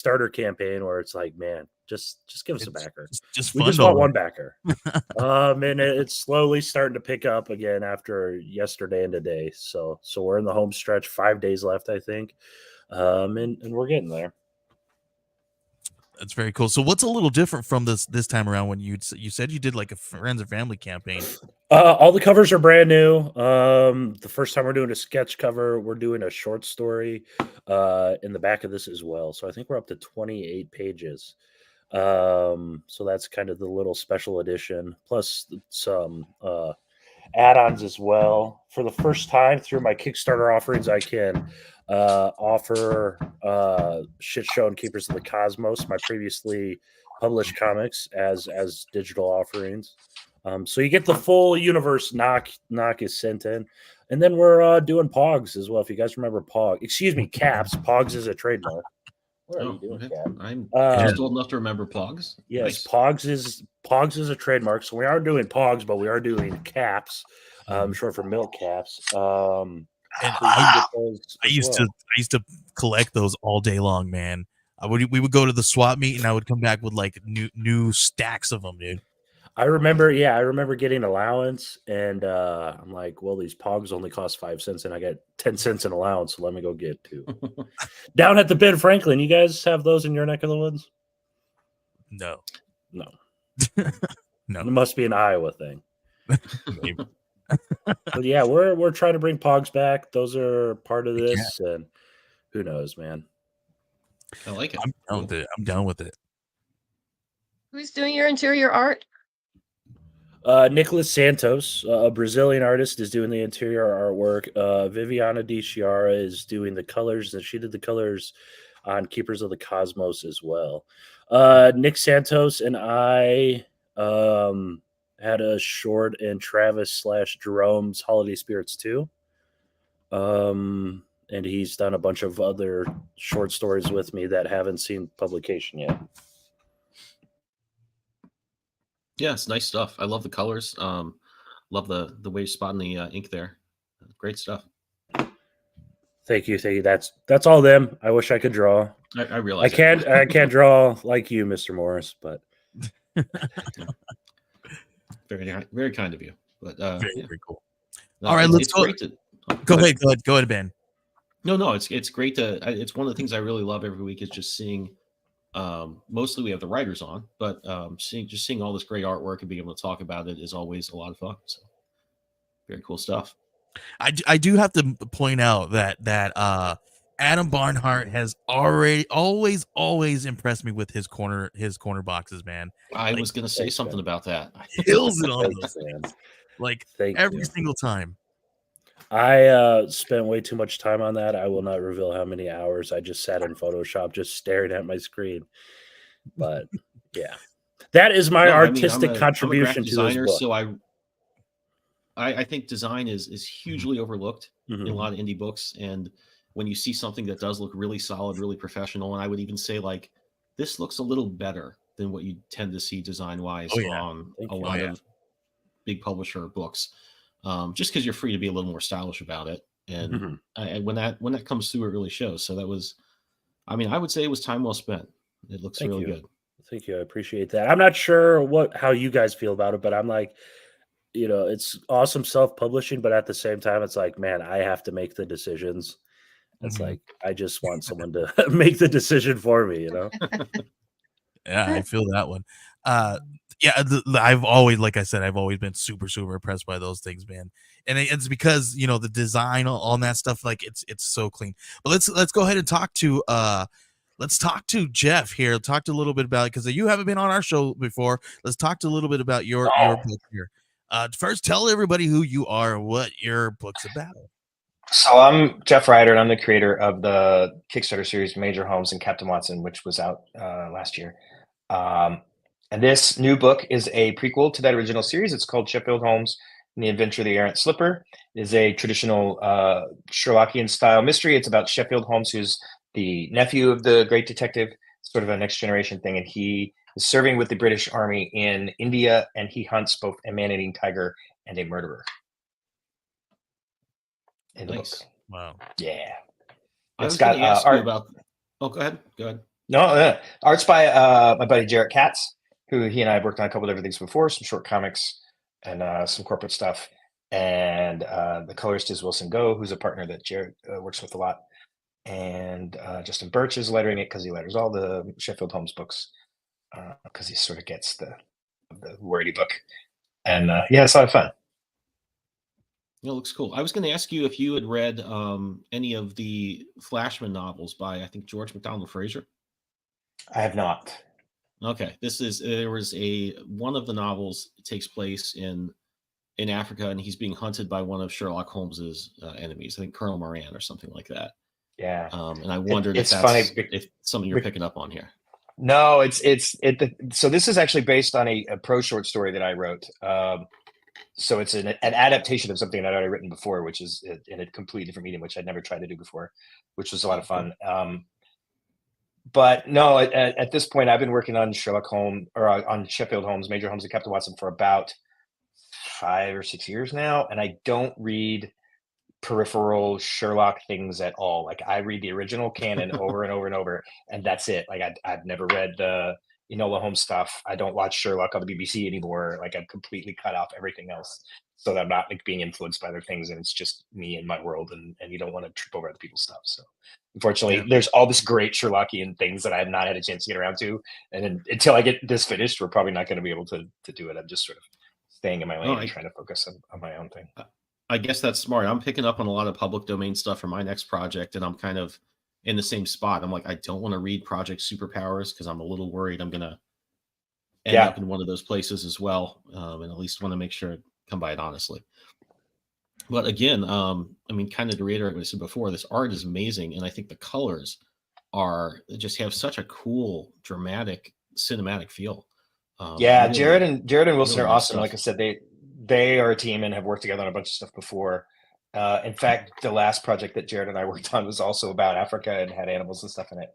Kickstarter campaign where it's like, man, just give us a backer. Just we fun just want one backer. And it's slowly starting to pick up again after yesterday and today. So we're in the home stretch, 5 days left, I think. And we're getting there. That's very cool. So what's a little different from this time around when you said you did like a friends and family campaign? All the covers are brand new. The first time we're doing a sketch cover, we're doing a short story in the back of this as well. So I think we're up to 28 pages. So that's kind of the little special edition, plus some add-ons as well. For the first time through my Kickstarter offerings, I can offer Shit Show and Keepers of the Cosmos, my previously published comics, as digital offerings. So you get the full universe. Knock is sent in, and then we're doing Pogs as well. If you guys remember Caps. Pogs is a trademark. What are you doing, Cap? I'm just old enough to remember Pogs. Yes, nice. Pogs is a trademark. So we aren't doing Pogs, but we are doing Caps, short for milk caps. And I used to collect those all day long, man. We would go to the swap meet, and I would come back with like new stacks of them, dude. I remember getting allowance, and I'm like, well, these Pogs only cost 5 cents, and I got 10 cents in allowance, so let me go get 2. Down at the Ben Franklin, you guys have those in your neck of the woods? No. No. No. It must be an Iowa thing. But yeah, we're trying to bring Pogs back. Those are part of this, and who knows, man. I like it. I'm down with it. Who's doing your interior art? Nicholas Santos, a Brazilian artist, is doing the interior artwork. Viviana Di Chiara is doing the colors, and she did the colors on Keepers of the Cosmos as well. Nick Santos and I had a short in Travis / Jerome's Holiday Spirits 2. And he's done a bunch of other short stories with me that haven't seen publication yet. Yeah, it's nice stuff. I love the colors. Love the way you're spotting the ink there. Great stuff. Thank you. That's all them. I wish I could draw. I realize I can't draw like you, Mr. Morris, but very, very kind of you. But very cool. All right, let's go. Go ahead, Ben. No, it's great to. It's one of the things I really love every week is just seeing. Mostly we have the writers on, but seeing all this great artwork and being able to talk about it is always a lot of fun. So very cool stuff. I do have to point out that Adam Barnhart has always impressed me with his corner boxes, man. I was going to say something about that. Kills it on those things. Like every single time. I spent way too much time on that. I will not reveal how many hours I just sat in Photoshop just staring at my screen. But yeah, that is my artistic contribution to this book. So I think design is hugely overlooked in a lot of indie books. And when you see something that does look really solid, really professional, and I would even say like this looks a little better than what you tend to see design-wise on a lot of big publisher books. Just because you're free to be a little more stylish about it, and when that comes through, it really shows. So that was, I would say it was time well spent. It looks really good. Thank you. I appreciate that. I'm not sure how you guys feel about it, but I'm like, it's awesome self-publishing, but at the same time, it's like, man, I have to make the decisions. It's like I just want someone to make the decision for me, Yeah, I feel that one. I've always been super, super impressed by those things, man. And it's because, the design on that stuff, like it's so clean. But let's go ahead and talk to Jeff here. Talk to a little bit about it, because you haven't been on our show before. Let's talk to a little bit about your book here. First, tell everybody who you are and what your book's about. So I'm Jeff Ryder, and I'm the creator of the Kickstarter series Major Homes and Captain Watson, which was out last year. And this new book is a prequel to that original series. It's called Sheffield Holmes and the Adventure of the Errant Slipper. It is a traditional Sherlockian style mystery. It's about Sheffield Holmes, who's the nephew of the great detective, sort of a next generation thing. And he is serving with the British Army in India, and he hunts both a man-eating tiger and a murderer. In the book. Wow. Yeah. I was going to ask you about. Oh, go ahead. No, art's by my buddy Jarrett Katz, who he and I have worked on a couple of different things before, some short comics and some corporate stuff. And the colorist is Wilson Go, who's a partner that Jarrett works with a lot. And Justin Birch is lettering it because he letters all the Sheffield Holmes books because he sort of gets the wordy book. And yeah, it's a lot of fun. It looks cool. I was going to ask you if you had read any of the Flashman novels by, I think, George MacDonald Fraser. I have not. Okay, there was one of the novels takes place in Africa, and he's being hunted by one of Sherlock Holmes's enemies. I think Colonel Moran or something like that. Yeah. And I wondered if that's funny, if something you're picking up on here. No, so this is actually based on a pro short story that I wrote. So it's an adaptation of something I'd already written before, which is in a completely different medium, which I'd never tried to do before, which was a lot of fun. But no, at this point, I've been working on Sherlock Holmes or on Sheffield Holmes, Major Holmes, and Captain Watson for about 5 or 6 years now, and I don't read peripheral Sherlock things at all. Like I read the original canon over and over and over, and that's it. Like I've never read the Enola Holmes stuff. I don't watch Sherlock on the BBC anymore. Like I've completely cut off everything else so that I'm not like being influenced by other things, and it's just me and my world, and you don't want to trip over other people's stuff. So unfortunately, there's all this great Sherlockian things that I have not had a chance to get around to, and then until I get this finished, we're probably not going to be able to do it. I'm just sort of staying in my lane and trying to focus on my own thing. I guess that's smart. I'm picking up on a lot of public domain stuff for my next project, and I'm kind of in the same spot. I'm like, I don't want to read Project Superpowers because I'm a little worried I'm going to end up in one of those places as well, and at least want to make sure I come by it honestly. But again, I mean, kind of to reiterate what I said before, this art is amazing, and I think the colors just have such a cool, dramatic, cinematic feel. Really, Jared and Wilson really are awesome. Like I said, they are a team and have worked together on a bunch of stuff before. In fact, the last project that Jared and I worked on was also about Africa and had animals and stuff in it,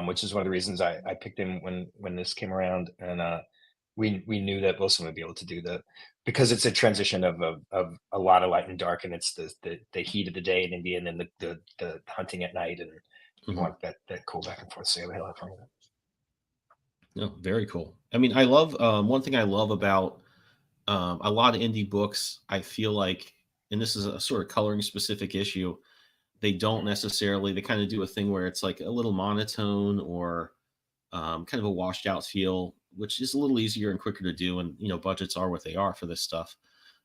which is one of the reasons I picked him when this came around. And we knew that Wilson would be able to do because it's a transition of a lot of light and dark, and it's the heat of the day in India and then the hunting at night, and you want that cool back and forth. So we had a lot of fun with it. No, very cool. I mean, I love one thing I love about a lot of indie books. I feel like, and this is a sort of coloring specific issue, they don't necessarily, they kind of do a thing where it's like a little monotone or kind of a washed out feel, which is a little easier and quicker to do. And, budgets are what they are for this stuff.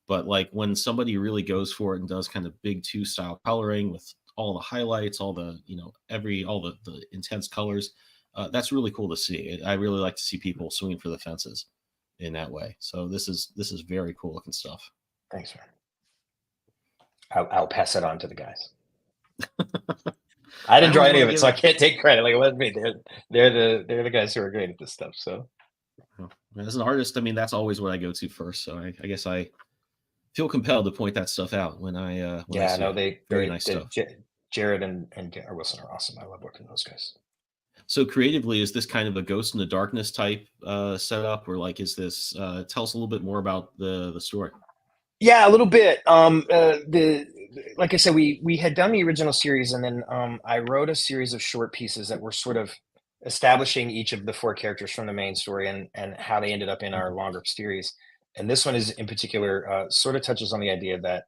But like when somebody really goes for it and does kind of big 2 style coloring with all the highlights, all the, all the intense colors, that's really cool to see. I really like to see people swinging for the fences in that way. So this is very cool looking stuff. Thanks, man. I'll pass it on to the guys. I didn't draw any of it, so I can't take credit. Like it wasn't me. They're the guys who are great at this stuff. So as an artist, I mean, that's always what I go to first. So I guess I feel compelled to point that stuff out when I very nice stuff. Jared and Wilson are awesome. I love working with those guys. So creatively, is this kind of a Ghost in the Darkness type setup, or like is this? Tell us a little bit more about the story. Yeah, a little bit. Like I said, we had done the original series, and then I wrote a series of short pieces that were sort of establishing each of the 4 characters from the main story and how they ended up in our longer series. And this one is in particular sort of touches on the idea that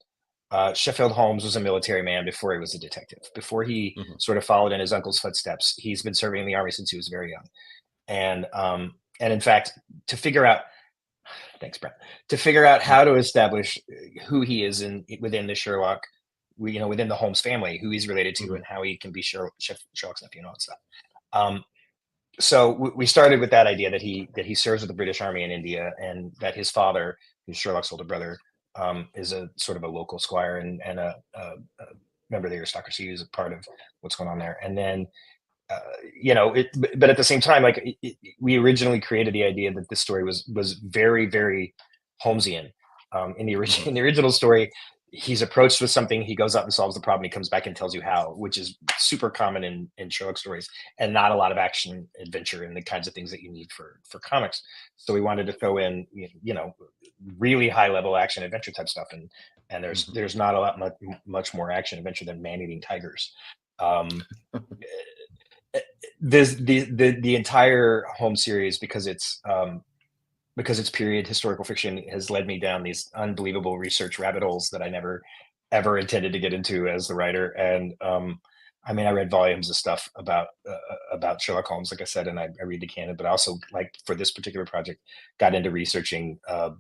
Sheffield Holmes was a military man before he was a detective. Before he sort of followed in his uncle's footsteps, he's been serving in the army since he was very young. And in fact, to figure out, thanks, Brent, to figure out how to establish who he is within the Sherlock, within the Holmes family, who he's related to, and how he can be Sherlock's nephew and all that stuff. So we started with that idea that he serves with the British Army in India, and that his father, who's Sherlock's older brother, is a sort of a local squire and a member of the aristocracy who's a part of what's going on there. And then, but at the same time, like we originally created the idea that this story was very, very Holmesian. In the original story, he's approached with something, he goes out and solves the problem, he comes back and tells you how, which is super common in Sherlock stories, and not a lot of action adventure and the kinds of things that you need for comics. So we wanted to throw in really high level action adventure type stuff, and there's not a lot much more action adventure than man-eating tigers. the entire Holmes series, because it's period historical fiction, has led me down these unbelievable research rabbit holes that I never ever intended to get into as the writer. And I mean, I read volumes of stuff about Sherlock Holmes, like I said, and I read the canon, but also, like, for this particular project, got into researching the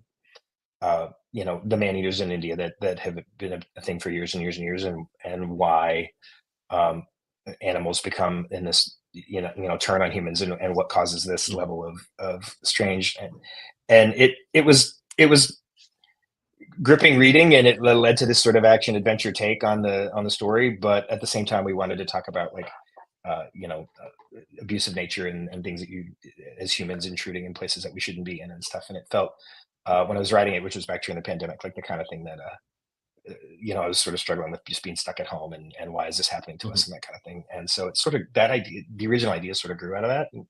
man eaters in India that have been a thing for years and years and years, and why animals become in this turn on humans, and what causes this level of strange, and it was gripping reading, and it led to this sort of action adventure take on the story. But at the same time, we wanted to talk about, like, abusive nature and things that you, as humans, intruding in places that we shouldn't be in and stuff. And it felt, when I was writing it, which was back during the pandemic, like the kind of thing that I was sort of struggling with, just being stuck at home, and why is this happening to us, and that kind of thing. And so it's sort of that idea, the original idea, sort of grew out of that. And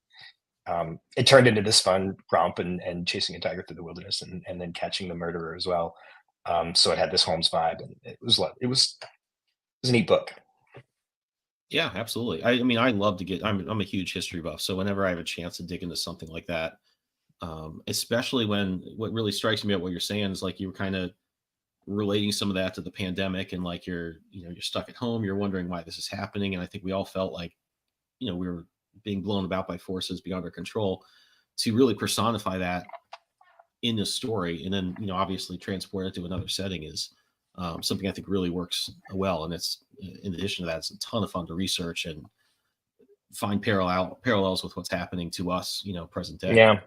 it turned into this fun romp, and chasing a tiger through the wilderness, and then catching the murderer as well. So it had this Holmes vibe, and it was a neat book. Yeah, absolutely. I mean, I love to get. I'm a huge history buff, so whenever I have a chance to dig into something like that, especially when what really strikes me about what you're saying is, like, you were kind of relating some of that to the pandemic, and, like, you're stuck at home, you're wondering why this is happening, and I think we all felt like we were being blown about by forces beyond our control. To really personify that in the story, and then obviously transport it to another setting, is something I think really works well. And it's, in addition to that, it's a ton of fun to research and find parallels with what's happening to us, present day. Yeah,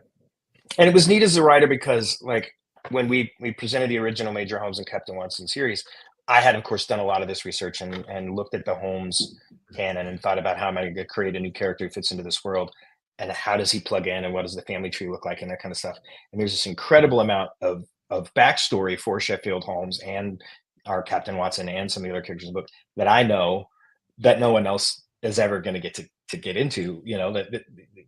and it was neat as a writer, because, like, when we presented the original Major Holmes and Captain Watson series, I had, of course, done a lot of this research, and looked at the Holmes canon, and thought about how am I going to create a new character who fits into this world, and how does he plug in, and what does the family tree look like, and that kind of stuff. And there's this incredible amount of backstory for Sheffield Holmes and our Captain Watson and some of the other characters in the book that I know that no one else is ever going to get to get into.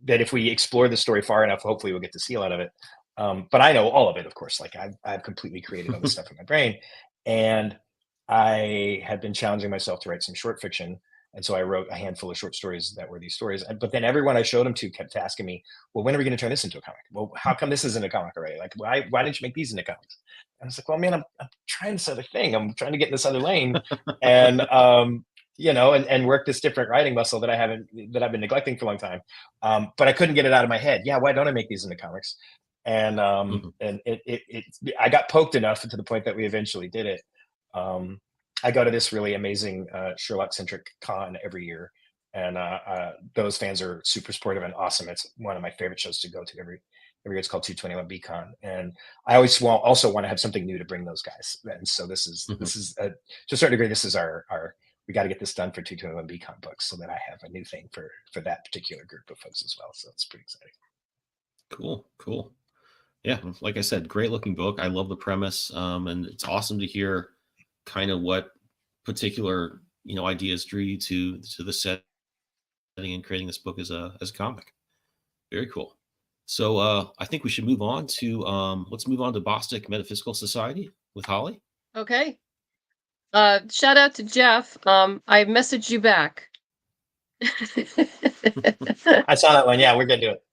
That if we explore the story far enough, hopefully we'll get to see a lot of it. But I know all of it, of course. Like, I've completely created all this stuff in my brain, and I had been challenging myself to write some short fiction. And so I wrote a handful of short stories that were these stories. But then everyone I showed them to kept asking me, well, when are we going to turn this into a comic? Well, how come this isn't a comic already? Like, why didn't you make these into comics? And I was like, well, man, I'm trying this other thing. I'm trying to get in this other lane, and and work this different writing muscle that I've been neglecting for a long time. But I couldn't get it out of my head. Yeah, why don't I make these into comics? And and I got poked enough to the point that we eventually did it. I go to this really amazing Sherlock-centric con every year, and those fans are super supportive and awesome. It's one of my favorite shows to go to every year. It's called 221 BCon, and I always also want to have something new to bring those guys. And so this is to a certain degree, this is our we got to get this done for 221 BCon books, so that I have a new thing for that particular group of folks as well. So it's pretty exciting. Cool. Yeah, like I said, great looking book. I love the premise, and it's awesome to hear kind of what particular ideas drew you to the setting and creating this book as a comic. Very cool. So I think we should move on to let's move on to Bostic Metaphysical Society with Holly. Okay. Shout out to Jeff. I messaged you back. I saw that one. Yeah, we're gonna do it.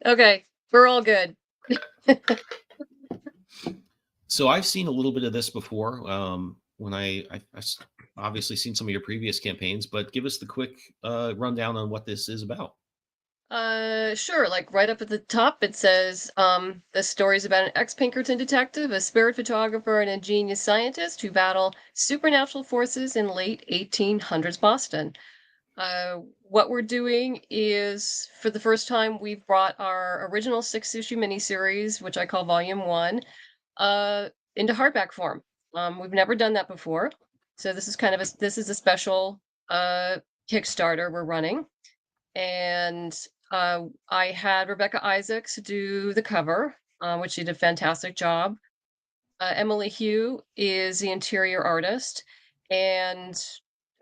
Okay, we're all good. So I've seen a little bit of this before. When I obviously seen some of your previous campaigns, but give us the quick rundown on what this is about. Sure. Like, right up at the top, it says, the story is about an ex-Pinkerton detective, a spirit photographer, and a genius scientist who battle supernatural forces in late 1800s Boston. What we're doing is, for the first time, we've brought our original 6-issue miniseries, which I call Volume 1, into hardback form. We've never done that before, so this is kind of a special Kickstarter we're running, and I had Rebecca Isaacs do the cover, which she did a fantastic job. Emily Hugh is the interior artist, and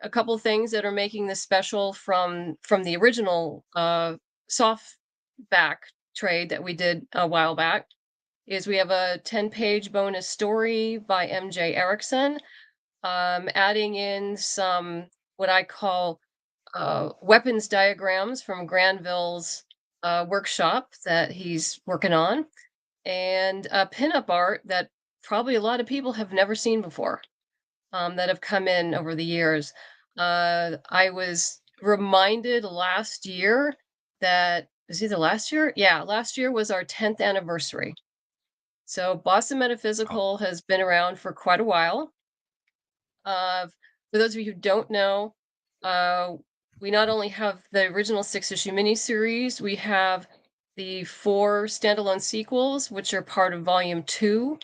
a couple things that are making this special from the original softback trade that we did a while back is we have a 10-page bonus story by MJ Erickson, adding in some what I call weapons diagrams from Granville's workshop that he's working on, and pinup art that probably a lot of people have never seen before, that have come in over the years. I was reminded last year that was either last year? Yeah, last year was our 10th anniversary. So Boston Metaphysical has been around for quite a while. For those of you who don't know, we not only have the original 6-issue miniseries, we have the 4 standalone sequels, which are part of Volume 2.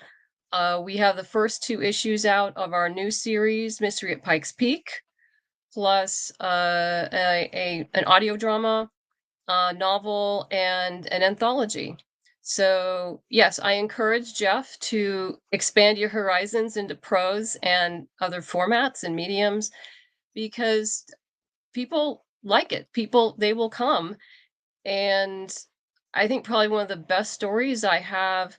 We have the first 2 issues out of our new series, Mystery at Pikes Peak, plus an audio drama, novel, and an anthology. So yes, I encourage Jeff to expand your horizons into prose and other formats and mediums, because people like it. They will come. And I think probably one of the best stories I have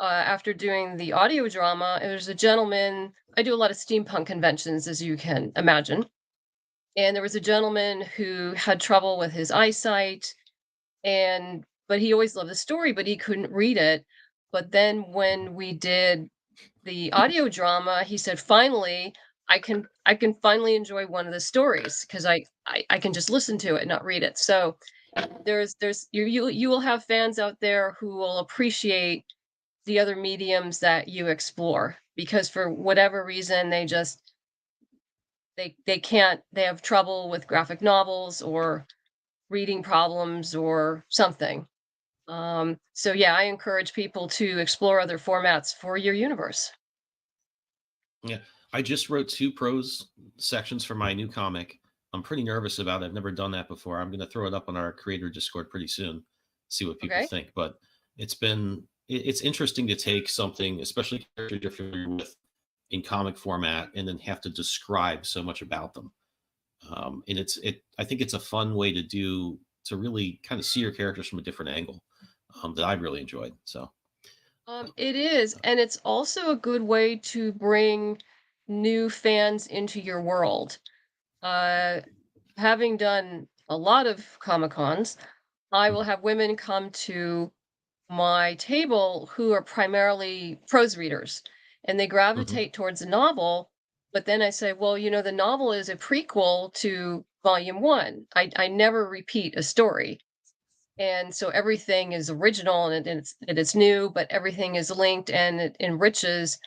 after doing the audio drama, there's a gentleman, I do a lot of steampunk conventions, as you can imagine. And there was a gentleman who had trouble with his eyesight, but he always loved the story, but he couldn't read it. But then when we did the audio drama, he said, finally, I can finally enjoy one of the stories, because I can just listen to it, not read it. So you will have fans out there who will appreciate the other mediums that you explore, because for whatever reason they have trouble with graphic novels or reading problems or something. So yeah, I encourage people to explore other formats for your universe. Yeah, I just wrote 2 prose sections for my new comic. I'm pretty nervous about it. I've never done that before. I'm going to throw it up on our creator Discord pretty soon, see what people Okay. think. But it's interesting to take something, especially characters you're familiar with, in comic format, and then have to describe so much about them. And I think it's a fun way to really kind of see your characters from a different angle, that I've really enjoyed. So It is, and it's also a good way to bring new fans into your world. Having done a lot of Comic-Cons, I will have women come to my table who are primarily prose readers, and they mhm. gravitate towards the novel. But then I say, well, the novel is a prequel to Volume 1. I never repeat a story. And so everything is original, and it's new, but everything is linked, and it enriches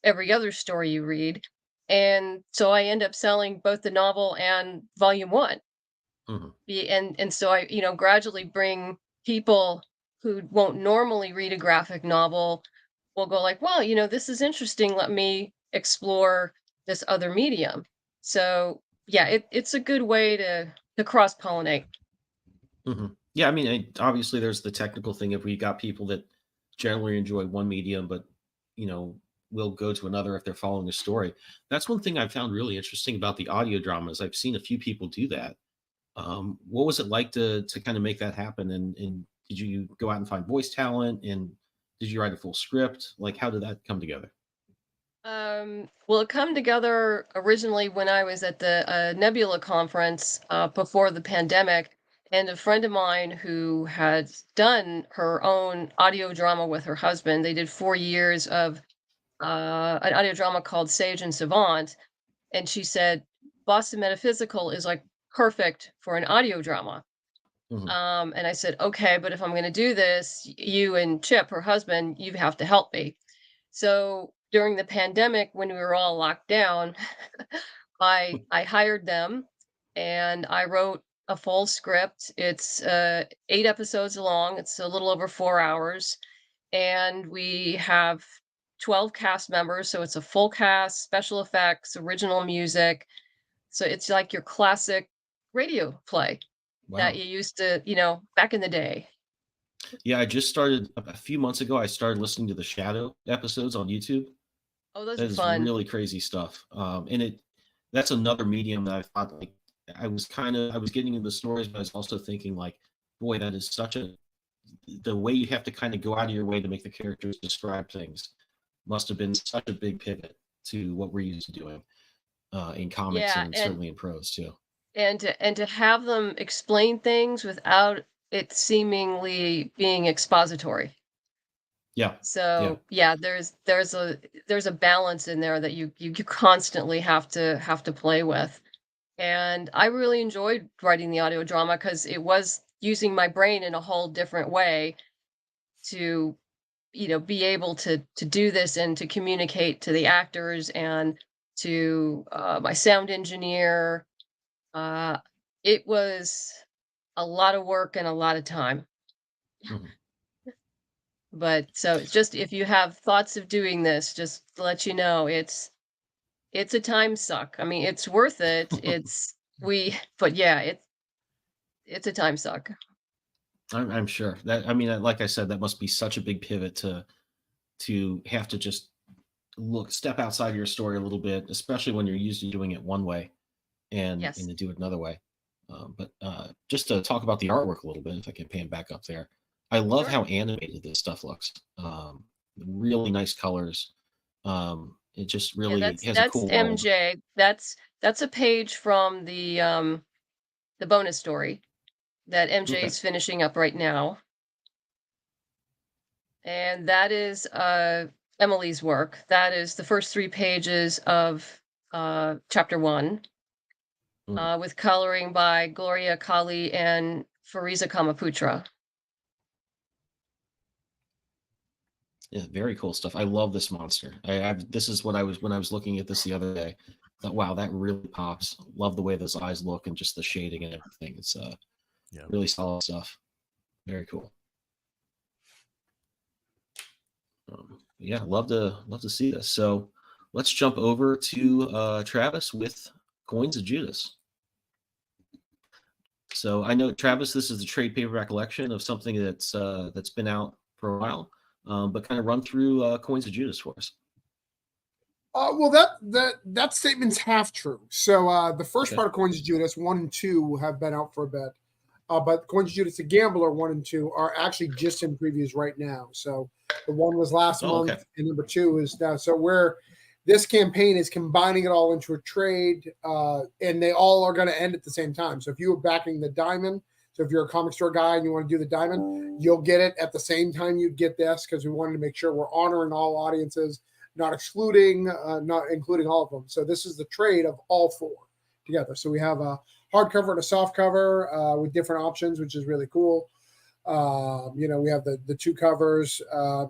every other story you read. And so I end up selling both the novel and Volume 1. Mhm. And so I, gradually bring people who won't normally read a graphic novel, will go like, well, this is interesting. Let me explore this other medium. So yeah, it's a good way to cross pollinate. Yeah, I mean, obviously there's the technical thing. If we got people that generally enjoy one medium, but will go to another if they're following a story. That's one thing I found really interesting about the audio dramas. I've seen a few people do that. What was it like to kind of make that happen? And did you go out and find voice talent? And did you write a full script? Like, how did that come together? Well, it come together originally when I was at the Nebula conference before the pandemic, and a friend of mine who had done her own audio drama with her husband. They did 4 years of an audio drama called Sage and Savant, and she said Boston Metaphysical is like perfect for an audio drama. Mhm. And I said, okay, but if I'm going to do this, you and Chip, her husband, you have to help me. So during the pandemic, when we were all locked down, I hired them, and I wrote a full script. It's 8 episodes long. It's a little over 4 hours, and we have 12 cast members. So it's a full cast, special effects, original music. So it's like your classic radio play that Wow. you used to, back in the day. Yeah, I just started a few months ago. I started listening to the Shadow episodes on YouTube. Oh, those That are is fun. really crazy stuff. And that's another medium that I thought, like, I was getting into the stories, but I was also thinking, like, boy, that is the way you have to kind of go out of your way to make the characters describe things must have been such a big pivot to what we're used to doing in comics Yeah, and and certainly in prose too. and to have them explain things without it seemingly being expository. Yeah. So yeah, there's a balance in there that you constantly have to play with. And I really enjoyed writing the audio drama because it was using my brain in a whole different way to, be able to do this and to communicate to the actors and to my sound engineer. It was a lot of work and a lot of time. Mhm. But so it's just if you have thoughts of doing this, just to let you know, it's a time suck. I mean, it's worth it. But yeah, it's a time suck. I'm sure that, I mean, like I said, that must be such a big pivot to have to just step outside your story a little bit, especially when you're used to doing it one way and Yes. to do it another way. But just to talk about the artwork a little bit, if I can pan back up there, I love Sure. how animated this stuff looks. Really nice colors. It just Yeah, really has a that's cool world. MJ. That's a page from the bonus story that MJ Okay. is finishing up right now. And that is Emily's work. That is the first 3 pages of chapter 1, Mm. with coloring by Gloria Kali and Fariza Kamaputra. Yeah, very cool stuff. I love this monster. This is what I was when I was looking at this the other day. Thought, wow, that really pops. Love the way those eyes look and just the shading and everything. It's Yeah. really solid stuff. Very cool. Yeah, love to see this. So let's jump over to Travis with Coins of Judas. So I know, Travis, this is the trade paperback collection of something that's been out for a while, but kind of run through Coins of Judas for us. Well, that statement's half true. So the first Okay. part of Coins of Judas 1 and 2 have been out for a bit, but Coins of Judas the Gambler 1 and 2 are actually just in previews right now. So the one was last month, Okay. and number 2 is now. So where this campaign is combining it all into a trade, and they all are going to end at the same time. So if you were backing the Diamond, so if you're a comic store guy and you want to do the Diamond, you'll get it at the same time you'd get this, because we wanted to make sure we're honoring all audiences, not excluding, not including all of them. So this is the trade of all 4 together. So we have a hardcover and a soft cover with different options, which is really cool. We have the 2 covers,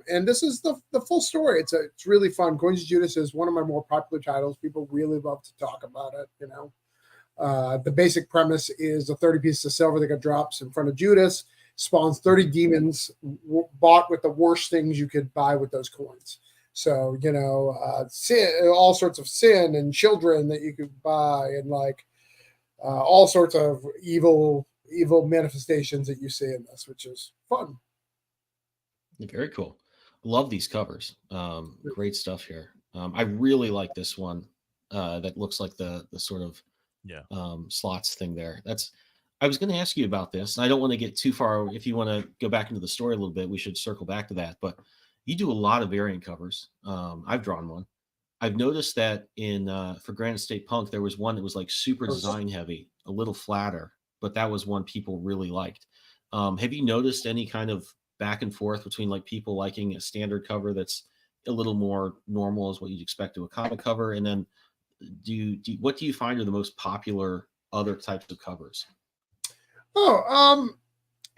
and this is the full story. It's really fun. Coins of Judas is one of my more popular titles. People really love to talk about it. The basic premise is a 30 pieces of silver that got drops in front of Judas, spawns 30 demons bought with the worst things you could buy with those coins. So, sin, all sorts of sin and children that you could buy, and all sorts of evil manifestations that you see in this, which is fun. Very cool. Love these covers. Great stuff here. I really like this one. That looks like the sort of slots thing there. I was going to ask you about this, and I don't want to get too far. If you want to go back into the story a little bit, we should circle back to that. But you do a lot of variant covers. I've drawn one. I've noticed that for Granite State Punk, there was one that was like super design heavy, a little flatter, but that was one people really liked. Have you noticed any kind of back and forth between like people liking a standard cover that's a little more normal as what you'd expect to a comic cover, and then what do you find are the most popular other types of covers?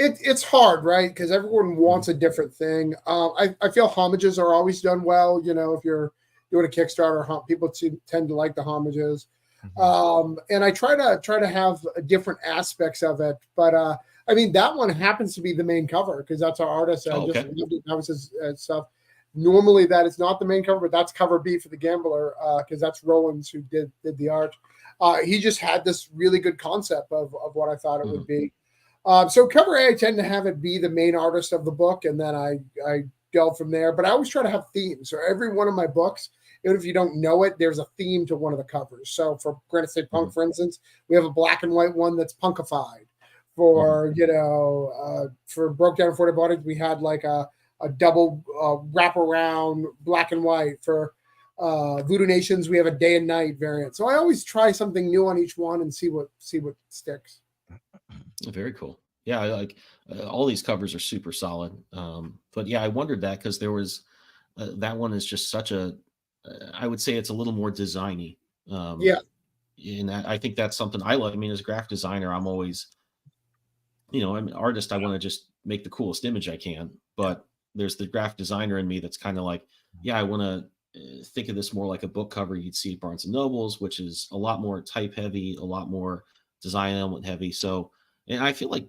It's hard, right? Because everyone wants a different thing. I feel homages are always done well. If you're doing a Kickstarter, people tend to like the homages. And I try to have different aspects of it. But I mean, that one happens to be the main cover because that's our artist. I just loved it. That was his stuff. Normally, that is not the main cover, but that's cover B for the Gambler because that's Rollins who did the art. He just had this really good concept of what I thought it would be. So cover A, I tend to have it be the main artist of the book, and then I delve from there. But I always try to have themes. So every one of my books, even if you don't know it, there's a theme to one of the covers. So for Granite State Punk, for instance, we have a black and white one that's punkified. For for Broke Down 40 Bodies, we had like a double wraparound black and white. For Voodoo Nations, we have a day and night variant. So I always try something new on each one and see what sticks. Very cool. Yeah, I like all these covers are super solid. But yeah, I wondered that because there was that one is just such a. I would say it's a little more designy. Yeah. And I think that's something I love. I mean, as a graphic designer, I'm always, I'm an artist. I want to just make the coolest image I can. But there's the graphic designer in me that's kind of like, yeah, I want to think of this more like a book cover you'd see at Barnes and Nobles, which is a lot more type heavy, a lot more design element heavy. So, and I feel like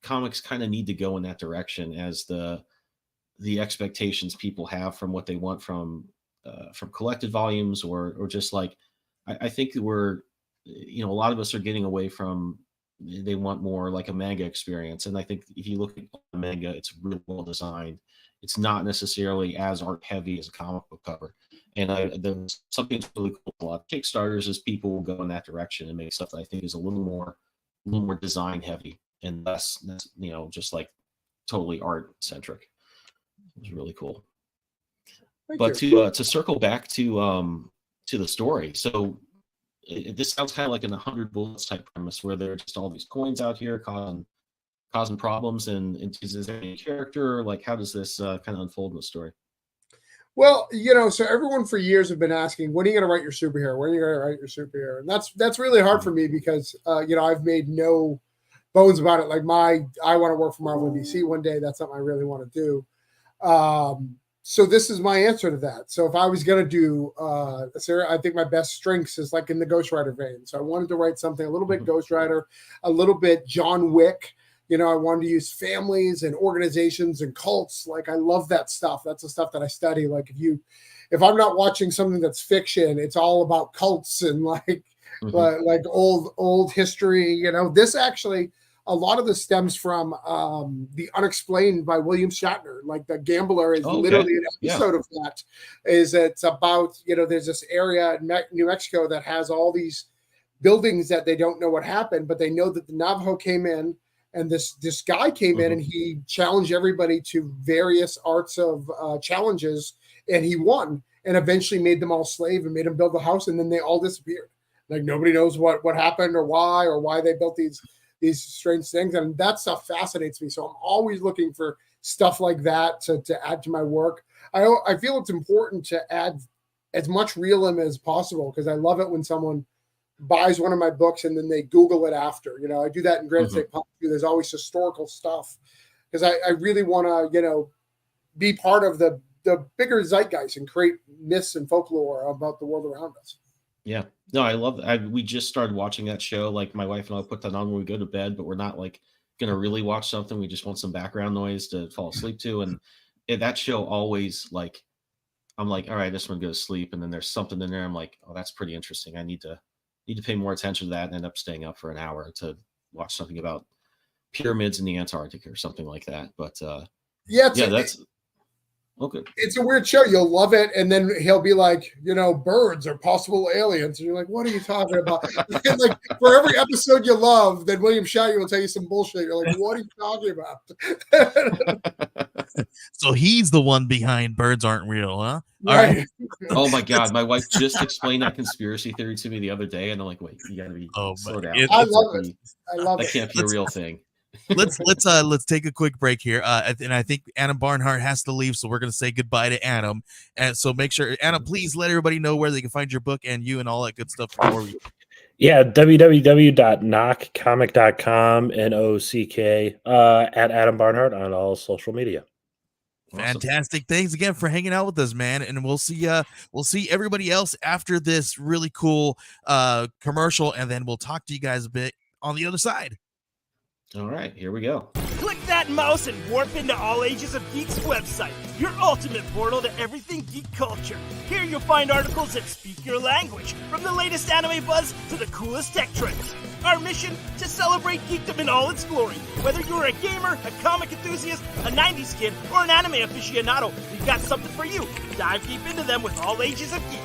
comics kind of need to go in that direction as the expectations people have from what they want from collected volumes or just like, I think we're, a lot of us are getting away from, they want more like a manga experience. And I think if you look at manga, it's really well designed. It's not necessarily as art heavy as a comic book cover. And there's something that's really cool. A lot of Kickstarters is people will go in that direction and make stuff that I think is a little more design heavy and less, just like totally art centric. It was really cool. But to circle back to the story, so this sounds kind of like an 100 bullets type premise where there are just all these coins out here causing problems, and is there any character? Like, how does this kind of unfold in the story? Well, so everyone for years have been asking, when are you going to write your superhero? When are you going to write your superhero? And that's really hard for me because I've made no bones about it. Like I want to work for Marvel and DC one day. That's something I really want to do. So this is my answer to that. So if I was going to do I think my best strengths is like in the Ghost Rider vein. So I wanted to write something a little bit Ghost Rider, a little bit John Wick. I wanted to use families and organizations and cults. Like I love that stuff. That's the stuff that I study. Like if I'm not watching something that's fiction, it's all about cults and like old history. This actually, a lot of this stems from The Unexplained by William Shatner. Like The Gambler is literally an episode of that. It's about, there's this area in New Mexico that has all these buildings that they don't know what happened, but they know that the Navajo came in and this guy came in and he challenged everybody to various arts of challenges, and he won and eventually made them all slave and made them build a house, and then they all disappeared. Like nobody knows what happened or why they built these strange things, and that stuff fascinates me. So I'm always looking for stuff like that to add to my work. I feel it's important to add as much realism as possible because I love it when someone buys one of my books and then they Google it after. I do that in Granite State Public. There's always historical stuff because I really want to, be part of the bigger zeitgeist and create myths and folklore about the world around us. Yeah, no, I love that. We just started watching that show. Like my wife and I put that on when we go to bed, but we're not like going to really watch something. We just want some background noise to fall asleep to. And that show always like, I'm like, all right, this one goes to sleep. And then there's something in there. I'm like, oh, that's pretty interesting. I need to pay more attention to that and end up staying up for an hour to watch something about pyramids in the Antarctic or something like that. But that's okay. It's a weird show. You'll love it. And then he'll be like, birds are possible aliens. And you're like, what are you talking about? And like for every episode you love, then William Shatner will tell you some bullshit. You're like, what are you talking about? So he's the one behind birds aren't real, huh? Right. Right. Oh my God. My wife just explained that conspiracy theory to me the other day. And I'm like, wait, you gotta be slow down. I love it. That can't be a real thing. let's take a quick break here, and I think Adam Barnhart has to leave, so we're going to say goodbye to Adam. And so make sure, Adam, please let everybody know where they can find your book and you and all that good stuff before we. Yeah, www.nockcomic.com, NOCK, at Adam Barnhart on all social media. Fantastic. Thanks again for hanging out with us, man. And we'll see everybody else after this really cool commercial, and then we'll talk to you guys a bit on the other side. All right, here we go. Click that mouse and warp into All Ages of Geek's website, your ultimate portal to everything geek culture. Here you'll find articles that speak your language, from the latest anime buzz to the coolest tech trends. Our mission? To celebrate geekdom in all its glory. Whether you're a gamer, a comic enthusiast, a 90s kid, or an anime aficionado, we've got something for you. Dive deep into them with All Ages of Geek.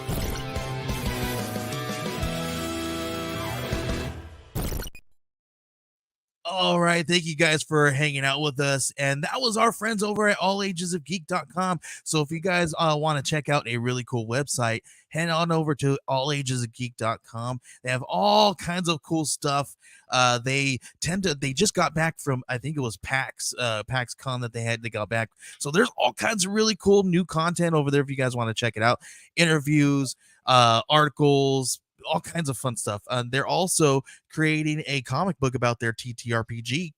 All right. Thank you guys for hanging out with us. And that was our friends over at allagesofgeek.com. So if you guys want to check out a really cool website, head on over to allagesofgeek.com. They have all kinds of cool stuff. They just got back from, I think it was PAX Con that they got back. So there's all kinds of really cool new content over there if you guys want to check it out. Interviews, articles, all kinds of fun stuff. They're also creating a comic book about their TTRPG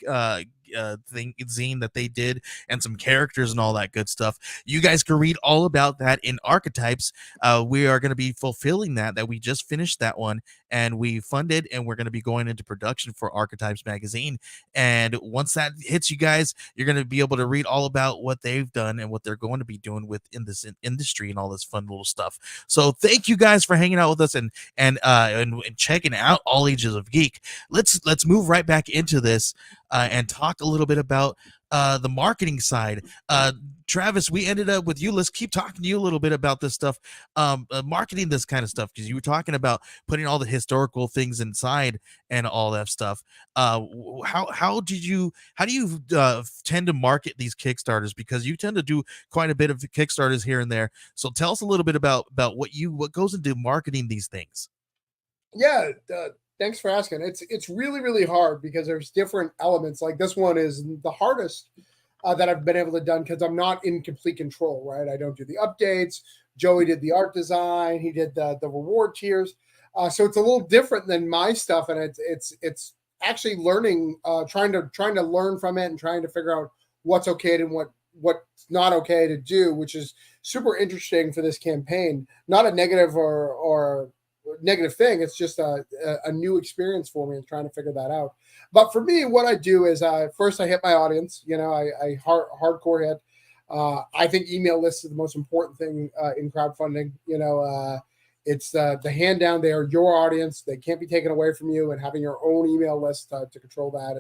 zine that they did, and some characters and all that good stuff. You guys can read all about that in Archetypes. We are going to be fulfilling that we just finished that one, and we funded, and we're going to be going into production for Archetypes magazine. And once that hits you guys, you're going to be able to read all about what they've done and what they're going to be doing within this industry and all this fun little stuff. So thank you guys for hanging out with us and checking out All Ages of Geek. Let's move right back into this and talk a little bit about the marketing side. Travis, we ended up with you. Let's keep talking to you a little bit about this stuff, marketing this kind of stuff, because you were talking about putting all the historical things inside and all that stuff. How do you tend to market these Kickstarters? Because you tend to do quite a bit of Kickstarters here and there. So tell us a little bit about what goes into marketing these things. Yeah, thanks for asking. It's really, really hard because there's different elements. Like this one is the hardest that I've been able to done because I'm not in complete control, right? I don't do the updates. Joey did the art design. He did the reward tiers. So it's a little different than my stuff, and it's actually learning, trying to learn from it and trying to figure out what's okay and what's not okay to do, which is super interesting for this campaign. Not a negative or negative thing. It's just a new experience for me and trying to figure that out. But for me, what I do is first I hit my audience. I hardcore hit. I think email lists is the most important thing in crowdfunding. It's the hand down. They are your audience. They can't be taken away from you, and having your own email list to control that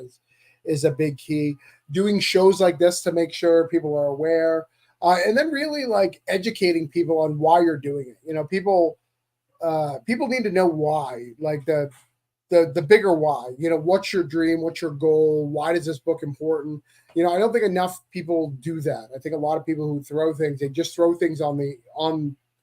is a big key. Doing shows like this to make sure people are aware, and then really like educating people on why you're doing it. People need to know why, like the bigger why. What's your dream? What's your goal? Why is this book important? I don't think enough people do that. I think a lot of people who throw things, they just throw things on the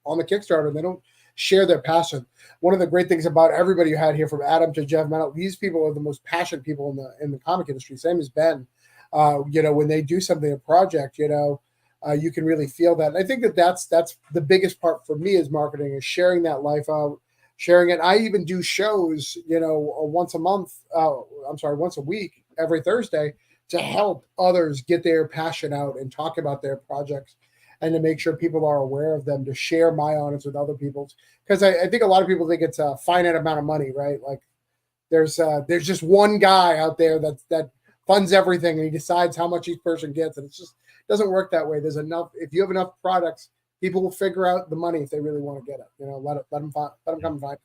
Kickstarter, and they don't share their passion. One of the great things about everybody you had here, from Adam to Jeff Metal, these people are the most passionate people in the comic industry. Same as Ben. When they do something, a project, you can really feel that. And I think that's the biggest part for me is marketing, is sharing that life out, sharing it. I even do shows, once a week, every Thursday, to help others get their passion out and talk about their projects, and to make sure people are aware of them, to share my audience with other people's. Because I think a lot of people think it's a finite amount of money, right? Like there's just one guy out there that funds everything, and he decides how much each person gets, and it's just doesn't work that way. There's enough. If you have enough products, people will figure out the money if they really want to get it. Let them come and find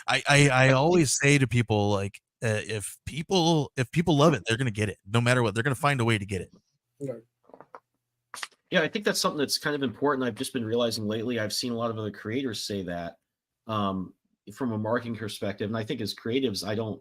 it. I always say to people, like, if people love it, they're gonna get it no matter what. They're gonna find a way to get it. Yeah, I think that's something that's kind of important. I've just been realizing lately. I've seen a lot of other creators say that from a marketing perspective, and I think as creatives, I don't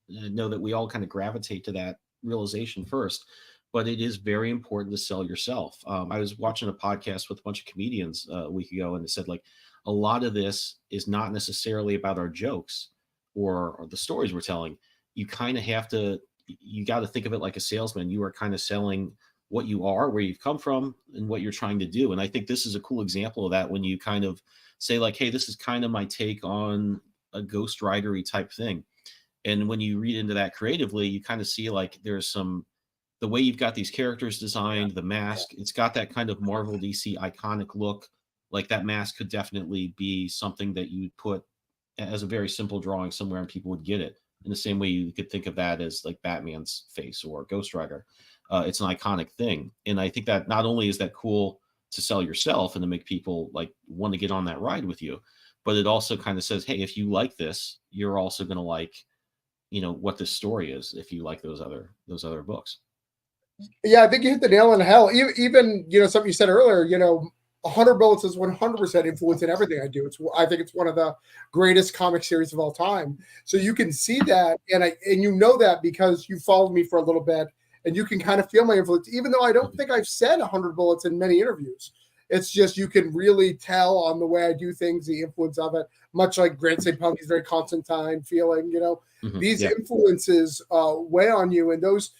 know that we all kind of gravitate to that realization first. But it is very important to sell yourself. I was watching a podcast with a bunch of comedians a week ago, and they said, like, a lot of this is not necessarily about our jokes or the stories we're telling. You kind of got to think of it like a salesman. You are kind of selling what you are, where you've come from, and what you're trying to do. And I think this is a cool example of that, when you kind of say, like, hey, this is kind of my take on a Ghost Rider-y type thing. And when you read into that creatively, you kind of see, like, there's the way you've got these characters designed, the mask, it's got that kind of Marvel DC iconic look. Like, that mask could definitely be something that you would put as a very simple drawing somewhere and people would get it. In the same way you could think of that as like Batman's face or Ghost Rider. It's an iconic thing. And I think that not only is that cool to sell yourself and to make people like want to get on that ride with you, but it also kind of says, hey, if you like this, you're also going to like, what this story is, if you like those other books. Yeah, I think you hit the nail on the head. Even something you said earlier, 100 Bullets is 100% influencing everything I do. I think it's one of the greatest comic series of all time. So you can see that, and you know that because you followed me for a little bit, and you can kind of feel my influence, even though I don't think I've said 100 Bullets in many interviews. It's just you can really tell on the way I do things, the influence of it, much like Grant St. Punky's very Constantine feeling, these influences weigh on you. And those,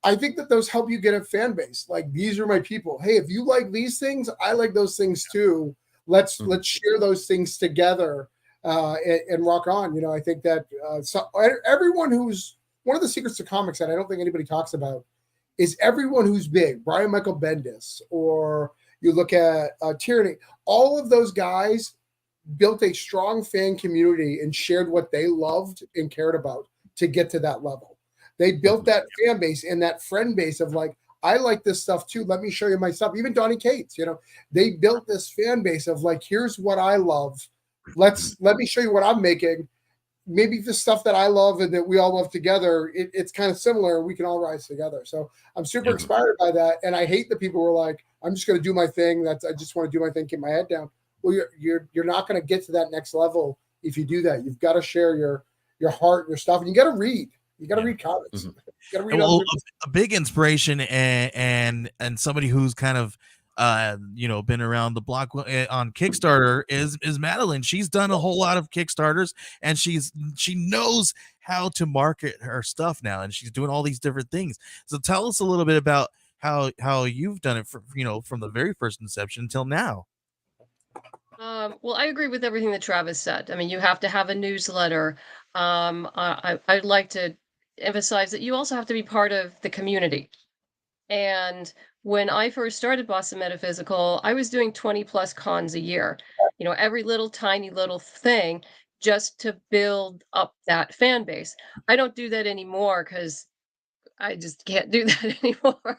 I think that those help you get a fan base. Like, these are my people. Hey, if you like these things, I like those things too. Let's share those things together and rock on. I think that everyone who's, one of the secrets to comics that I don't think anybody talks about is everyone who's big. Brian Michael Bendis, or you look at Tyranny, all of those guys built a strong fan community and shared what they loved and cared about to get to that level. They built that fan base and that friend base of like, I like this stuff too. Let me show you my stuff. Even Donny Cates, they built this fan base of like, here's what I love. Let me show you what I'm making. Maybe the stuff that I love and that we all love together, it's kind of similar. We can all rise together. So I'm super inspired by that. And I hate the people who are like, I'm just going to do my thing. I just want to do my thing, keep my head down. Well, you're not going to get to that next level if you do that. You've got to share your heart, your stuff, and you got to read. You got to read comics. You got to read. Well, a big inspiration and somebody who's kind of been around the block on Kickstarter is Madeline. She's done a whole lot of Kickstarters, and she knows how to market her stuff now, and she's doing all these different things. So tell us a little bit about how you've done it from the very first inception until now. Well, I agree with everything that Travis said. I mean, you have to have a newsletter. I'd like to emphasize that you also have to be part of the community. And when I first started Boston Metaphysical, I was doing 20 plus cons a year, every little tiny little thing just to build up that fan base. I don't do that anymore because I just can't do that anymore.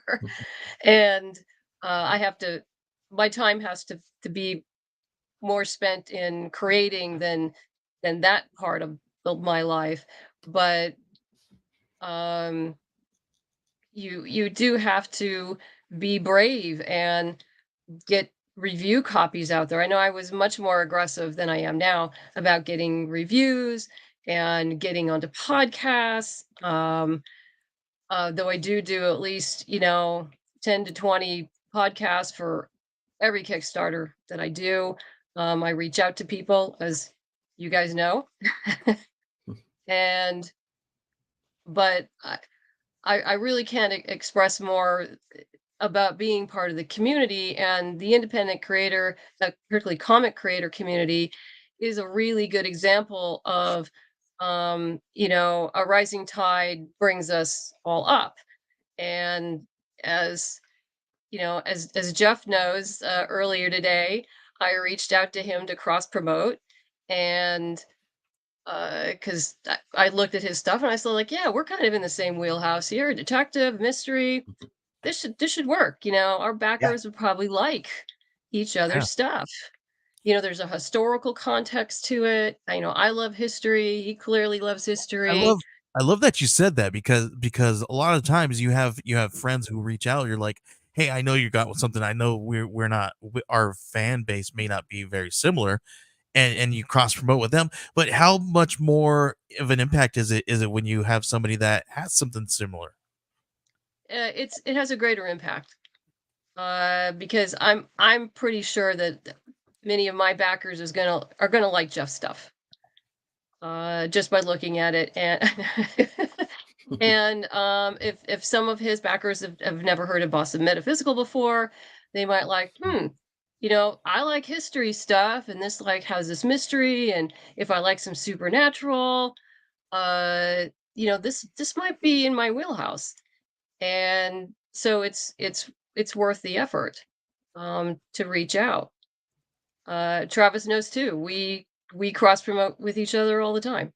And my time has to be more spent in creating than that part of my life. But you do have to be brave and get review copies out there. I know I was much more aggressive than I am now about getting reviews and getting onto podcasts. Though I do at least 10 to 20 podcasts for every Kickstarter that I do. I reach out to people, as you guys know, but I really can't express more about being part of the community, and the independent creator, particularly comic creator community, is a really good example of, a rising tide brings us all up. And as Jeff knows, earlier today, I reached out to him to cross promote, and because I looked at his stuff and I saw like, yeah, we're kind of in the same wheelhouse here, detective, mystery. This should work. Our backers would probably like each other's stuff. There's a historical context to it. I love history. He clearly loves history. I love that you said that because a lot of times you have friends who reach out. You're like, hey, I know you got something. I know we're not, our fan base may not be very similar, and you cross promote with them. But how much more of an impact is it when you have somebody that has something similar? It has a greater impact because I'm pretty sure that many of my backers are gonna like Jeff's stuff just by looking at it, and and if some of his backers have never heard of Boston Metaphysical before, they might like, I like history stuff, and this has this mystery, and if I like some supernatural, this might be in my wheelhouse. And so it's worth the effort to reach out. Travis knows too. We cross promote with each other all the time.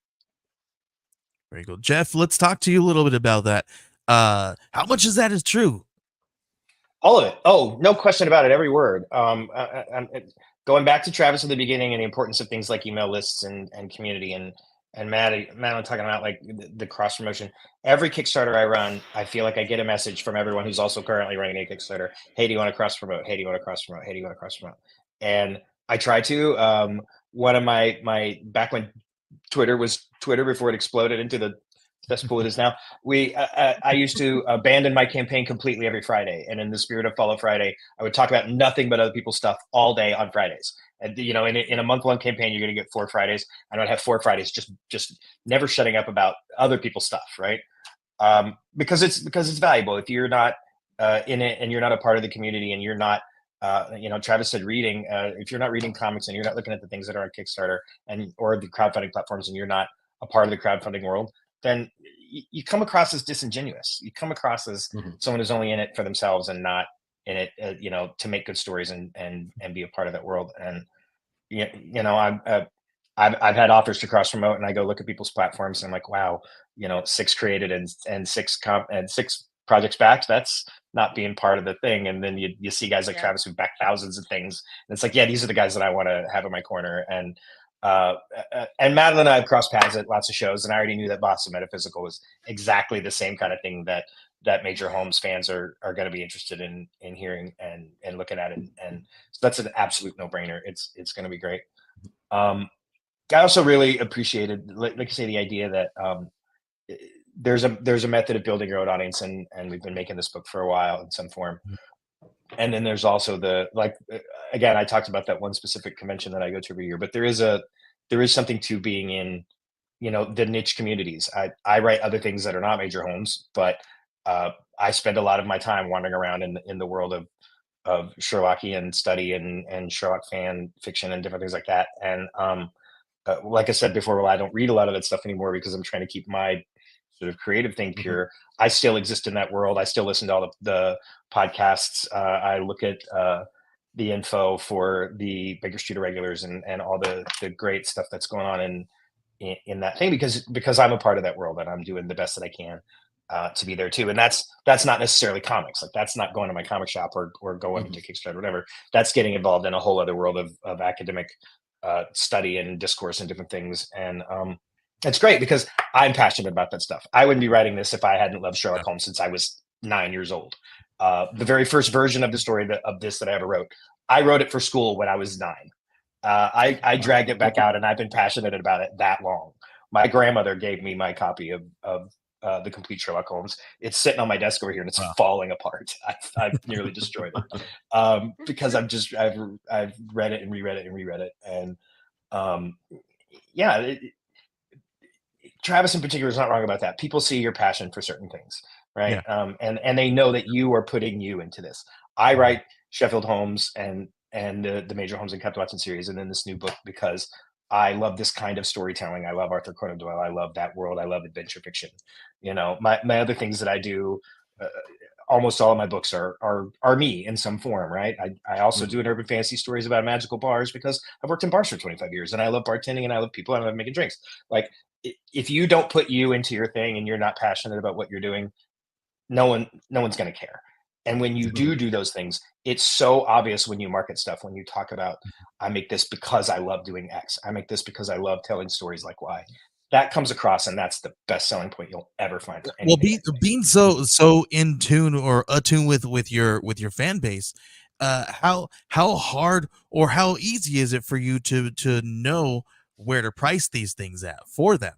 Very good. Jeff, let's talk to you a little bit about that. How much of that is true? All of it. Oh, no question about it. Every word. I'm going back to Travis at the beginning and the importance of things like email lists and community. And and Matt, I'm talking about like the cross promotion. Every Kickstarter I run, I feel like I get a message from everyone who's also currently running a Kickstarter. Hey, do you want to cross promote? Hey, do you want to cross promote? Hey, do you want to cross promote? And I try to. One of my back when Twitter was Twitter before it exploded into the cesspool it is now. I used to abandon my campaign completely every Friday, and in the spirit of Follow Friday, I would talk about nothing but other people's stuff all day on Fridays. And you know, in a month-long campaign, you're going to get 4 Fridays. And I'd have 4 Fridays just never shutting up about other people's stuff, right? Because it's valuable. If you're not in it and you're not a part of the community and you're not, you know, Travis said reading. If you're not reading comics and you're not looking at the things that are on Kickstarter and or the crowdfunding platforms, and you're not a part of the crowdfunding world, then you come across as disingenuous. You come across as someone who's only in it for themselves and not in it, you know, to make good stories and be a part of that world. And you know, I've had offers to cross promote, and I go look at people's platforms, and I'm like, wow, you know, 6 created and 6 projects backed. That's not being part of the thing. And then you see guys like Travis who back thousands of things, and it's like, yeah, these are the guys that I want to have in my corner. And Madeline and I have crossed paths at lots of shows, and I already knew that Boston Metaphysical was exactly the same kind of thing that Major Homes fans are going to be interested in hearing and looking at it. And so that's an absolute no-brainer. It's going to be great. I also really appreciated, like you say, the idea that there's a method of building your own audience, and we've been making this book for a while in some form. And then there's also again, I talked about that one specific convention that I go to every year, but there is something to being in, you know, the niche communities. I write other things that are not Major Homes, but I spend a lot of my time wandering around in the world of Sherlockian study and Sherlock fan fiction and different things like that. And like I said before, I don't read a lot of that stuff anymore because I'm trying to keep my sort of creative thing pure. I still exist in that world. I still listen to all the podcasts. I look at the info for the Baker Street Irregulars and all the great stuff that's going on in that thing because I'm a part of that world and I'm doing the best that I can to be there too. And that's not necessarily comics. Like that's not going to my comic shop or going to Kickstarter, whatever. That's getting involved in a whole other world of academic study and discourse and different things. And it's great because I'm passionate about that stuff. I wouldn't be writing this if I hadn't loved Sherlock Holmes since I was 9 years old. The very first version of the story of this that I ever wrote, I wrote it for school when I was 9. I dragged it back out, and I've been passionate about it that long. My grandmother gave me my copy of the complete Sherlock Holmes. It's sitting on my desk over here, and it's falling apart. I've nearly destroyed it because I've read it and reread it and reread it, and Travis in particular is not wrong about that. People see your passion for certain things, right? Yeah. And they know that you are putting you into this. I write Sheffield Holmes and the Major Holmes and Captain Watson series, and then this new book because I love this kind of storytelling. I love Arthur Conan Doyle. I love that world. I love adventure fiction. You know, my other things that I do, almost all of my books are me in some form, right? I also do an urban fantasy stories about magical bars because I've worked in bars for 25 years and I love bartending and I love people and I love making drinks. Like if you don't put you into your thing and you're not passionate about what you're doing, no one's going to care. And when you do those things, it's so obvious when you market stuff, when you talk about, I make this because I love doing X. I make this because I love telling stories like Y. That comes across, and that's the best selling point you'll ever find. Well, being so in tune or attuned with your fan base, how hard or how easy is it for you to know where to price these things at for them?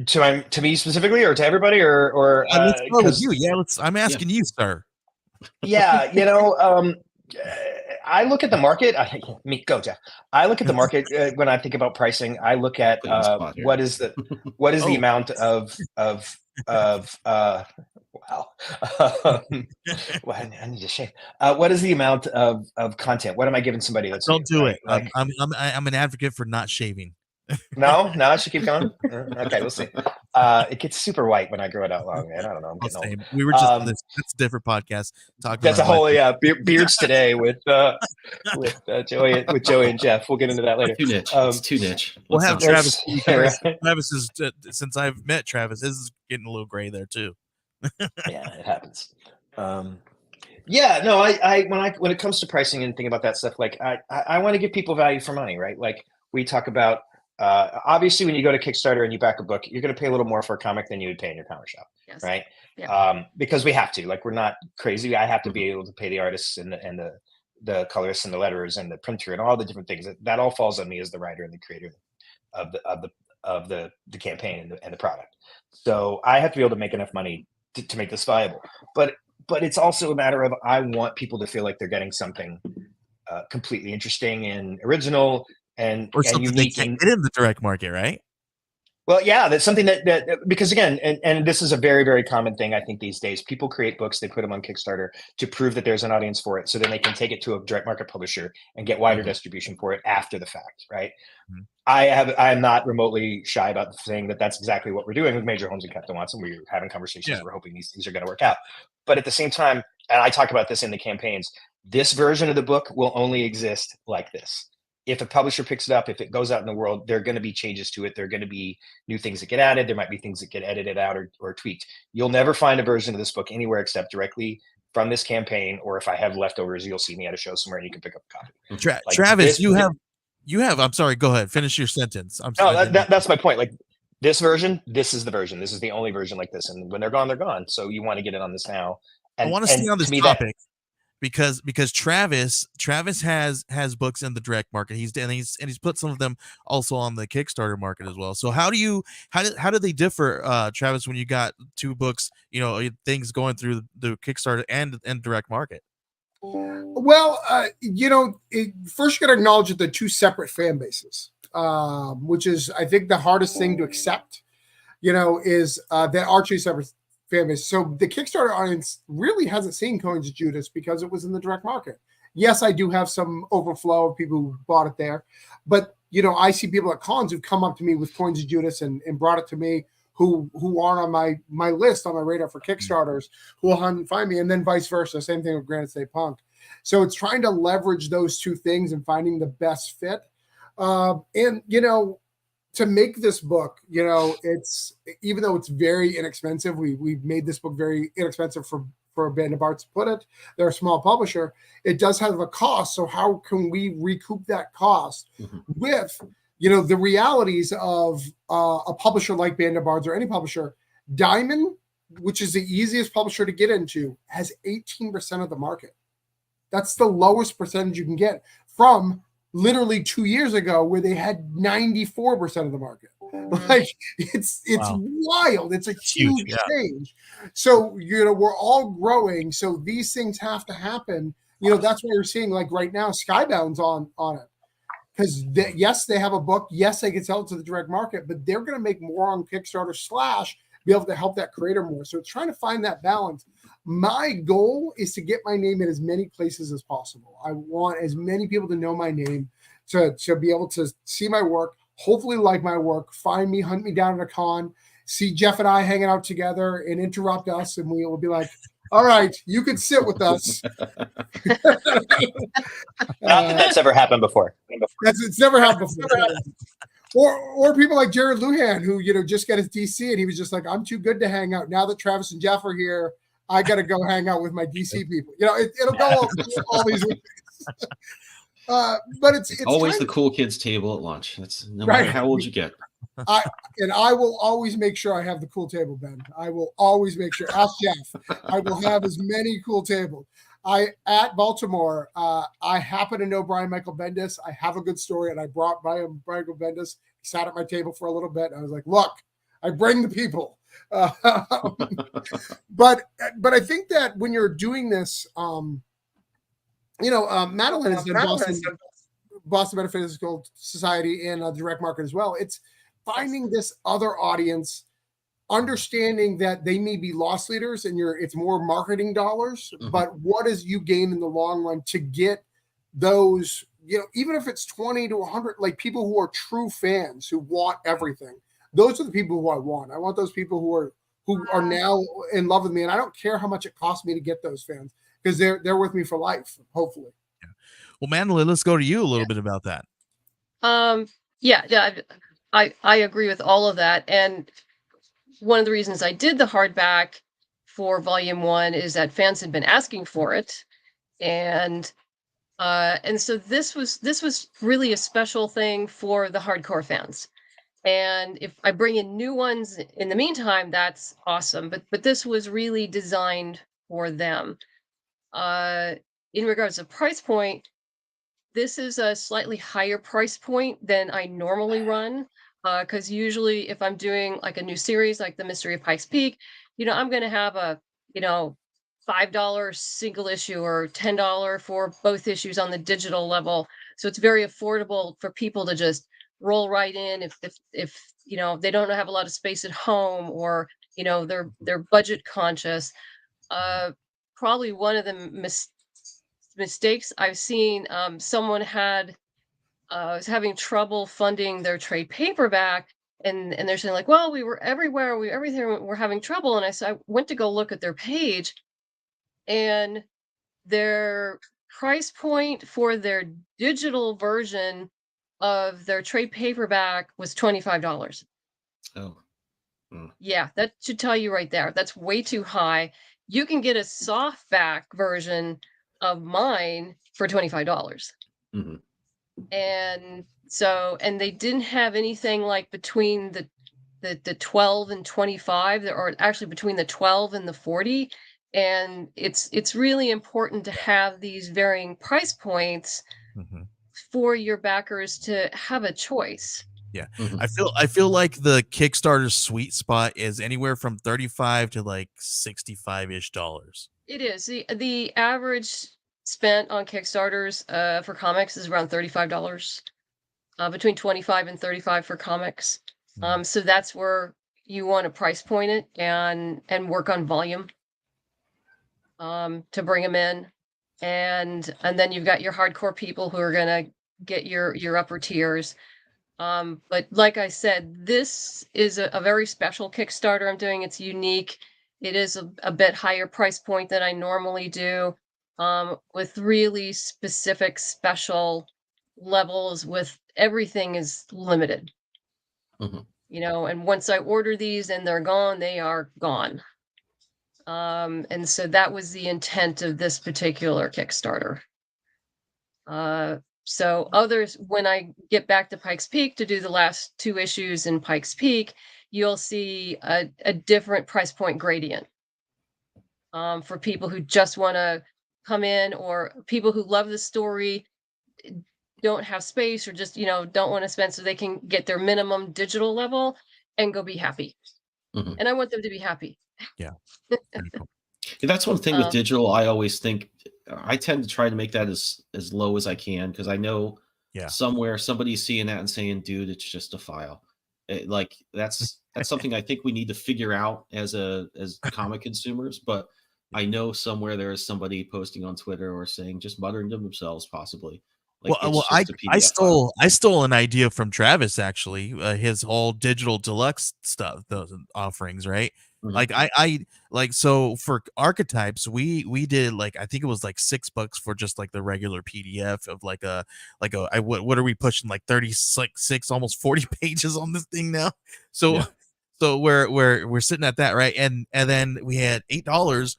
To me specifically, or to everybody, or let's start with you. Yeah, I'm asking you, sir. Yeah, you know, I look at the market. Go, Jeff. I look at the market when I think about pricing. I look at what is the amount of wow. I need to shave. What is the amount of content? What am I giving somebody? That's don't do it. Like, I'm an advocate for not shaving. No, I should keep going. Okay, we'll see. It gets super white when I grow it out long, man. I don't know. I'm getting old. We were just that's a different podcast talking. That's a whole beards today with Joey and Jeff. We'll get into that later. Too niche. It's too niche. We'll have Travis. Travis is since I've met Travis, this is getting a little gray there too. Yeah, it happens. Yeah, no, I when it comes to pricing and thinking about that stuff, like I want to give people value for money, right? Like we talk about obviously when you go to Kickstarter and you back a book, you're going to pay a little more for a comic than you would pay in your comic shop, Yes. right? Yeah. Because we have to. Like, we're not crazy. I have to be able to pay the artists and the colorists and the letterers and the printer and all the different things. That all falls on me as the writer and the creator of the campaign and the product. So I have to be able to make enough money to make this viable. But it's also a matter of, I want people to feel like they're getting something completely interesting and original and something they unique. can't get in the direct market, right? Well, yeah, that's something that because again, and this is a very, very common thing, I think, these days. People create books, they put them on Kickstarter to prove that there's an audience for it, so then they can take it to a direct market publisher and get wider distribution for it after the fact, right? Mhm. I am not remotely shy about saying that that's exactly what we're doing with Major Homes and Captain Watson. We're having conversations. Yeah. We're hoping these things are going to work out. But at the same time, and I talk about this in the campaigns, this version of the book will only exist like this. If a publisher picks it up, if it goes out in the world, there are going to be changes to it. There are going to be new things that get added. There might be things that get edited out or tweaked. You'll never find a version of this book anywhere except directly from this campaign, or if I have leftovers, you'll see me at a show somewhere and you can pick up a copy. Like Travis, you have. I'm sorry. Go ahead. Finish your sentence. I'm sorry. No, that's my point. Like, this version, this is the version. This is the only version like this. And when they're gone, they're gone. So you want to get it on this now. And I want to stay on this topic because Travis has books in the direct market. He's put some of them also on the Kickstarter market as well. So how do they differ, Travis, when you got two books, things going through the Kickstarter and direct market? Well, first you got to acknowledge that they're two separate fan bases, which is, I think, the hardest thing to accept, is that are two separate fan bases. So the Kickstarter audience really hasn't seen Coins of Judas because it was in the direct market. Yes, I do have some overflow of people who bought it there, but, I see people at cons who've come up to me with Coins of Judas and brought it to me, who aren't on my list, on my radar for Kickstarters, who will hunt and find me, and then vice versa. Same thing with Granite State Punk. So it's trying to leverage those two things and finding the best fit. To make this book, it's, even though it's very inexpensive, we've made this book very inexpensive for Band of Arts to put it. They're a small publisher. It does have a cost. So how can we recoup that cost with the realities of a publisher like Band of Bards or any publisher? Diamond, which is the easiest publisher to get into, has 18% of the market. That's the lowest percentage you can get from literally 2 years ago, where they had 94% of the market. Like, it's wow. Wild. It's a huge change. So, we're all growing. So these things have to happen. That's why you're seeing, like, right now, Skybound's on it. Because yes, they have a book. Yes, they can sell it to the direct market, but they're going to make more on Kickstarter / be able to help that creator more. So it's trying to find that balance. My goal is to get my name in as many places as possible. I want as many people to know my name, to be able to see my work, hopefully like my work, find me, hunt me down at a con, see Jeff and I hanging out together and interrupt us, and we will be like, all right, you can sit with us. Not that that's ever happened before. It's never happened before. Or people like Jared Lujan, who just got his DC, and he was just like, I'm too good to hang out. Now that Travis and Jeff are here, I got to go hang out with my DC people. It'll go all these ways. But it's always the cool kids table at lunch. That's no matter how old you get. I will always make sure I have the cool table, Ben. I will always make sure. Ask Jeff. I will have as many cool tables. At Baltimore, I happen to know Brian Michael Bendis. I have a good story, and I brought Brian Michael Bendis. He sat at my table for a little bit. I was like, look, I bring the people. But I think that when you're doing this, Madeline is in Boston Metaphysical Society and the direct market as well. It's finding this other audience, understanding that they may be loss leaders and it's more marketing dollars, but what does you gain in the long run to get those, even if it's 20 to 100, like people who are true fans who want everything. Those are the people who I want. I want those people who are now in love with me, and I don't care how much it costs me to get those fans, because they're with me for life, hopefully. Yeah. Well, Mandalay, let's go to you a little bit about that. I agree with all of that. And one of the reasons I did the hardback for Volume 1 is that fans had been asking for it. And And so this was really a special thing for the hardcore fans. And if I bring in new ones in the meantime, that's awesome. But this was really designed for them. In regards to price point, this is a slightly higher price point than I normally run. Because usually if I'm doing like a new series like the Mystery of Pikes Peak, I'm gonna have a, $5 single issue or $10 for both issues on the digital level. So it's very affordable for people to just roll right in if they don't have a lot of space at home, or they're budget conscious. Probably one of the mistakes I've seen, someone was having trouble funding their trade paperback, and they're saying like, well, we were everywhere, we're having trouble. And I went to go look at their page, and their price point for their digital version of their trade paperback was $25. Oh. Yeah, that should tell you right there. That's way too high. You can get a softback version of mine for $25. Mm-hmm. And they didn't have anything like between the 12 and 25, or actually between the 12 and the 40. And it's really important to have these varying price points for your backers to have a choice. Yeah. I feel like the Kickstarter sweet spot is anywhere from 35 to like 65-ish dollars. It is. The average spent on Kickstarters for comics is around $35. Between 25 and 35 for comics. So that's where you want to price point it and work on volume to bring them in. And then you've got your hardcore people who are going to get your upper tiers. But like I said, this is a very special Kickstarter I'm doing. It's unique. It is a bit higher price point than I normally do, with really specific special levels. With everything is limited. And once I order these and they're gone, they are gone. And so that was the intent of this particular Kickstarter. So others, when I get back to Pikes Peak to do the last 2 issues in Pikes Peak, you'll see a different price point gradient for people who just want to come in, or people who love the story, don't have space, or just don't want to spend, so they can get their minimum digital level and go be happy. And I want them to be happy. Yeah. That's one thing with digital. I always think I tend to try to make that as low as I can, because I know somewhere somebody's seeing that and saying, dude, it's just a file. That's something I think we need to figure out as comic consumers. But I know somewhere there is somebody posting on Twitter or saying, just muttering to themselves, possibly. I stole an idea from Travis, actually. His whole digital deluxe stuff, those offerings, right? Like I so for archetypes, we did like, I think it was like $6 for just like the regular PDF of what are we pushing, like 36, almost 40 pages on this thing now. So we're sitting at that, right? And then we had $8.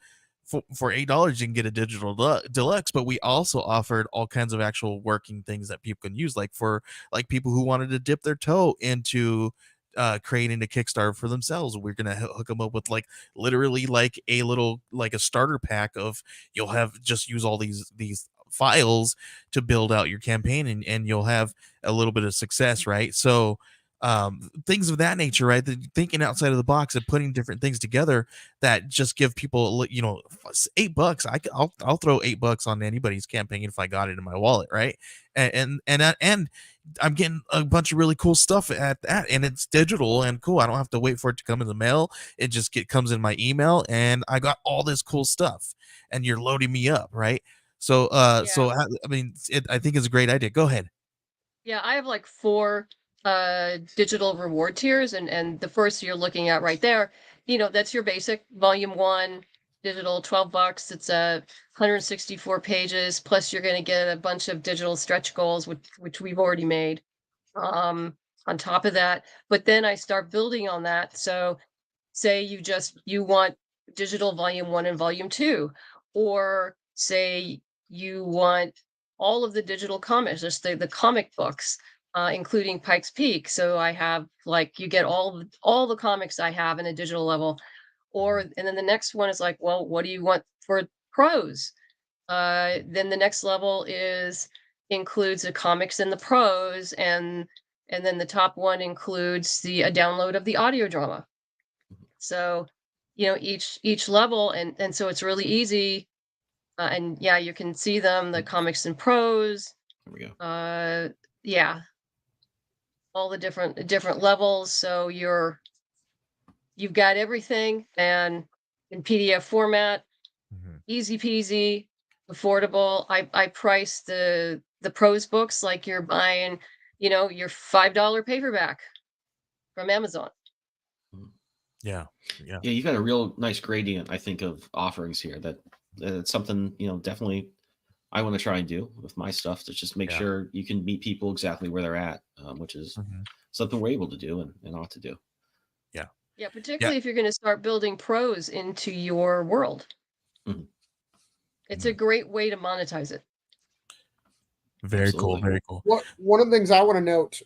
For $8 you can get a digital deluxe, but we also offered all kinds of actual working things that people can use, like for like people who wanted to dip their toe into creating a Kickstarter for themselves. We're gonna hook them up with like literally like a little, like a starter pack of, you'll have just use all these files to build out your campaign, and you'll have a little bit of success, right? So things of that nature, right? Thinking outside of the box and putting different things together that just give people, $8. I'll throw $8 on anybody's campaign if I got it in my wallet, right? And I'm getting a bunch of really cool stuff at that, and it's digital and cool. I don't have to wait for it to come in the mail. It just comes in my email, and I got all this cool stuff, and you're loading me up, right? So I mean, I think it's a great idea. Go ahead. Yeah, I have like 4 digital reward tiers, and the first you're looking at right there, that's your basic volume 1 digital, $12. It's 164 pages, plus you're going to get a bunch of digital stretch goals, which we've already made on top of that. But then I start building on that. So say you want digital volume 1 and volume 2, or say you want all of the digital comics, just the comic books, including Pikes Peak. So I have like you get all the comics I have in a digital level, and then the next one is like, well, what do you want for prose? Then the next level includes the comics and the prose, and then the top one includes a download of the audio drama. So, each level, and so it's really easy. And yeah, you can see them, the comics and prose. There we go. Yeah, all the different levels. So you've got everything, and in PDF format, easy peasy, affordable. I price the prose books like you're buying, your $5 paperback from Amazon. Yeah. You've got a real nice gradient, I think, of offerings here. That's something, definitely I want to try and do with my stuff, to just make sure you can meet people exactly where they're at, which is something we're able to do and ought to do. Yeah, particularly if you're going to start building prose into your world. It's a great way to monetize it. Very Absolutely. cool. Very cool. One of the things I want to note,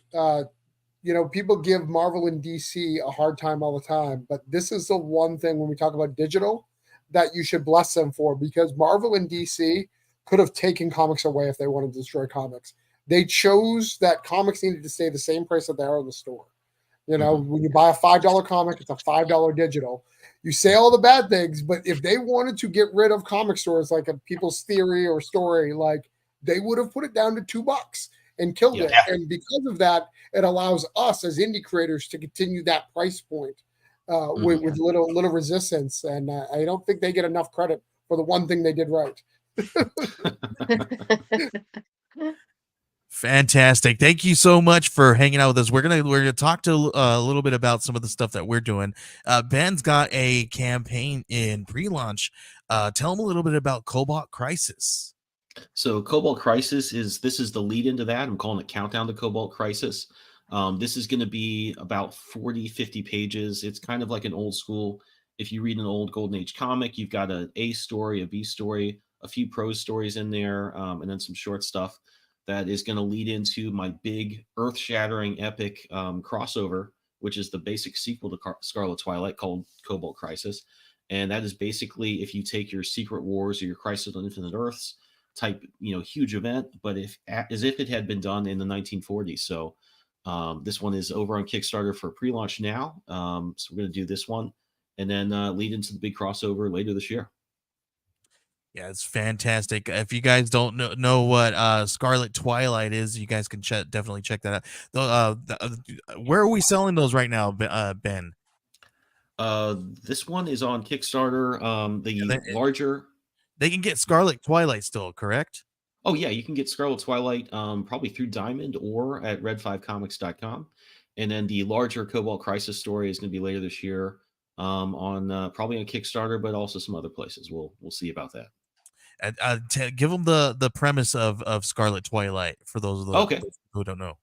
people give Marvel and DC a hard time all the time, but this is the one thing when we talk about digital that you should bless them for, because Marvel and DC could have taken comics away if they wanted to destroy comics. They chose that comics needed to stay the same price that they are in the store. When you buy a $5 comic, it's a $5 digital. You say all the bad things, but if they wanted to get rid of comic stores like a People's Theory or Story, like, they would have put it down to $2 and killed it. And because of that, it allows us as indie creators to continue that price point with little resistance. And I don't think they get enough credit for the one thing they did right. Fantastic. Thank you so much for hanging out with us. We're gonna talk to a little bit about some of the stuff that we're doing. Ben's got a campaign in pre-launch. Tell him a little bit about Cobalt Crisis. So Cobalt Crisis is the lead into that. I'm calling it Countdown to Cobalt Crisis. This is going to be about 40, 50 pages. It's kind of like an old school. If you read an old Golden Age comic, you've got an A story, a B story, a few prose stories in there, and then some short stuff that is going to lead into my big earth-shattering epic crossover, which is the basic sequel to Scarlet Twilight, called Cobalt Crisis. And that is basically, if you take your Secret Wars or your Crisis on Infinite Earths type, huge event, but as if it had been done in the 1940s. So this one is over on Kickstarter for pre-launch now. So we're going to do this one and then lead into the big crossover later this year. Yeah, it's fantastic. If you guys don't know what Scarlet Twilight is, you guys can definitely check that out. Where are we selling those right now, Ben? This one is on Kickstarter. Larger. They can get Scarlet Twilight still, correct? Oh yeah, you can get Scarlet Twilight probably through Diamond or at red5comics.com. And then the larger Cobalt Crisis story is going to be later this year on probably on Kickstarter, but also some other places. We'll see about that. Give them the premise of Scarlet Twilight for those who don't know.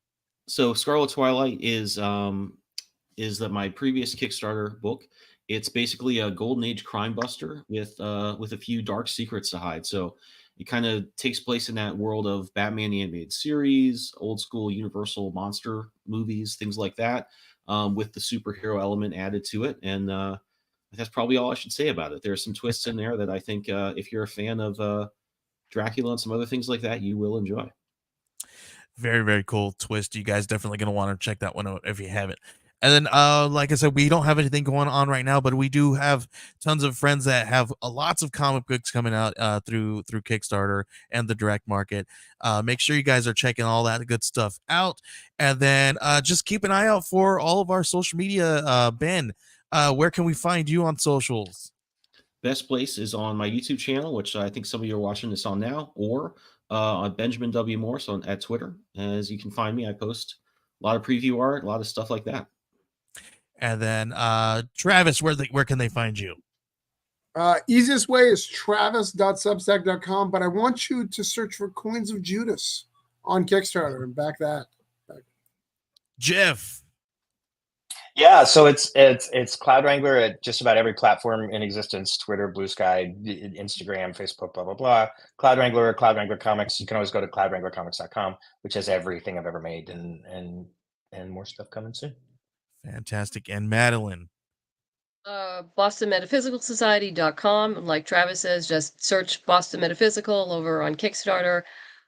So Scarlet Twilight is that my previous Kickstarter book. It's basically a Golden Age crime buster with a few dark secrets to hide. So it kind of takes place in that world of Batman the Animated Series, old school Universal monster movies, things like that, with the superhero element added to it. And that's probably all I should say about it. There are some twists in there that I think if you're a fan of Dracula and some other things like that, you will enjoy. Very, very cool twist. You guys definitely going to want to check that one out if you haven't. And then, like I said, we don't have anything going on right now, but we do have tons of friends that have lots of comic books coming out through Kickstarter and the direct market. Make sure you guys are checking all that good stuff out. And then just keep an eye out for all of our social media. Ben, where can we find you on socials? Best place is on my YouTube channel, which I think some of you are watching this on now, or on Benjamin W. Morse at Twitter. As you can find me, I post a lot of preview art, a lot of stuff like that. And then Travis, where can they find you? Easiest way is travis.substack.com, but I want you to search for Coins of Judas on Kickstarter and back that. Jeff. Yeah, so it's Cloud Wrangler at just about every platform in existence: Twitter, Blue Sky, Instagram, Facebook, blah blah blah. Cloud Wrangler, Cloud Wrangler Comics. You can always go to cloudwranglercomics.com, which has everything I've ever made, and more stuff coming soon. Fantastic. And Madeline. BostonMetaphysicalSociety.com. Like Travis says, just search Boston Metaphysical over on Kickstarter.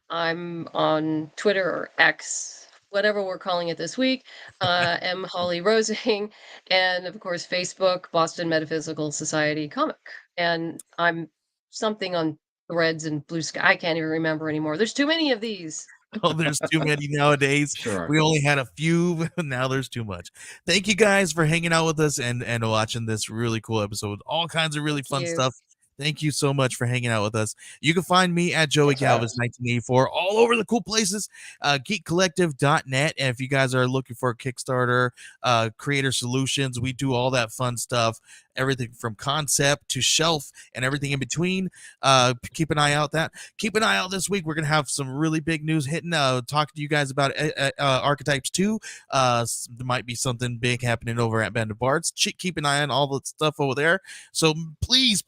I'm on Twitter or X, whatever we're calling it this week. M. Holly Rosing, and of course Facebook, Boston Metaphysical Society comic. And I'm something on Threads and Blue Sky. I can't even remember anymore. There's too many of these. Oh, there's too many nowadays. Sure. We only had a few, but now there's too much. Thank you guys for hanging out with us and watching this really cool episode. All kinds of really fun stuff. Thank you so much for hanging out with us. You can find me at Joey Galvis 1984 all over the cool places, geekcollective.net. And if you guys are looking for a Kickstarter, creator solutions, we do all that fun stuff, everything from concept to shelf and everything in between. Keep an eye out this week. We're going to have some really big news hitting, talking to you guys about Archetypes 2. There might be something big happening over at Band of Bards. Keep an eye on all the stuff over there. So please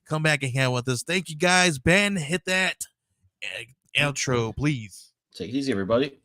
come back and hang out with us. Thank you guys. Ben, hit that outro, please. Take it easy, everybody.